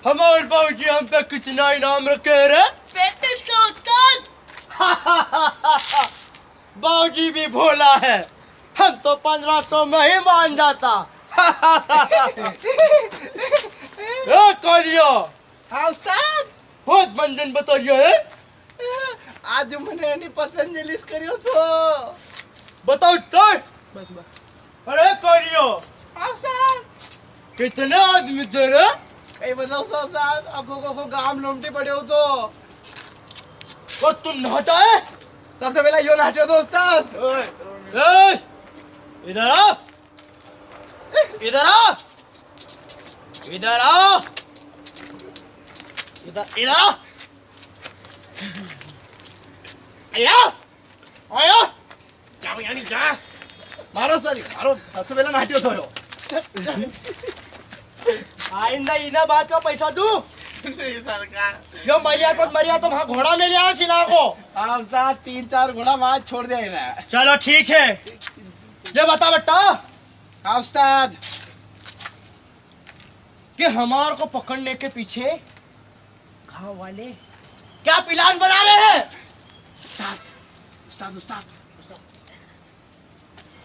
हमारे बाबूजी हम पे कितना इनाम रखे रे? 3500 बाबूजी भी भोला है, हम तो 1500 में ही मान जाता। करियो हाँ उस्ताद बहुत मंजन बताइए है। आज मैंने पतंजलिस करियो तो बताओ तो। बस अरे करियो हाँ उस्ताद कितने आदमी थे रे? कई बताओ उस्ताद आपको को गांव लोमटे पड़े हो तो और तुम नहाता है? सबसे पहले यो नाटे हो तो उस्ताद इधर आ, इधर आ, इधर आ, इधर इधर आ, आया आया जाओ यानी जा मारो उस्ताद मारो सबसे पहले नाटे हो तो यो आइंदा इना बात का पैसा दू। सरकार जो मरिया तो वहाँ घोड़ा में ले आओ सिला को। हाँ उस्ताद 3-4 घोड़ा वहाँ छोड़ दिया इन्हें। चलो ठीक है, ये बता बेटा हाँ उस्ताद कि हमार को पकड़ने के पीछे गाँव वाले क्या प्लान बना रहे हैं? उस्ताद उस्ताद उस्ताद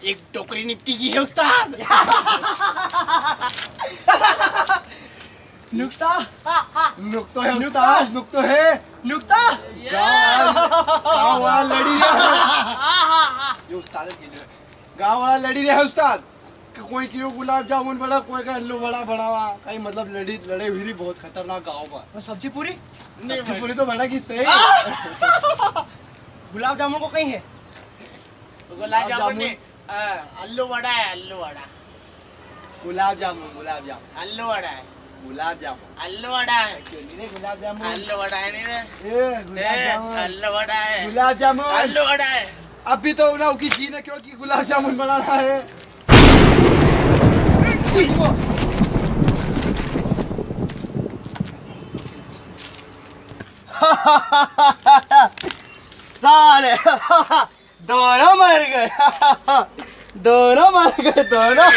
एक टोकरी निपटी की है उस्ताद। नुक्ता नुक्तो है उस्ताद नुक्तो है नुक्ता गाँव वाला लड़ी रहा है ये उस्ताद गाँव वाला लड़ी रहा है उस्ताद कोई किलो गुलाब जामुन बड़ा कोई का आलू बड़ा बनावा कहीं मतलब लड़े हुई बहुत खतरनाक गाँव पर। सब्जी पूरी सब्जी पूरी तो बड़ा की सही गुलाब जामुन को कहीं है? गुलाब जामुन अल्लू वड़ा है, अल्लू वड़ा, गुलाब जामुन अल्लू वड़ा है, गुलाब जामुन अल्लू वड़ा है, गुलाब जामुन अल्लू वड़ा है नहीं रे? गुलाब जामुन अल्लू वड़ा है, गुलाब जामुन अल्लू वड़ा है। अभी तो उन्हें की चीज है क्योंकि गुलाब जामुन बनाना है। साले दोनों मर गए दोनों मर गए दोनों।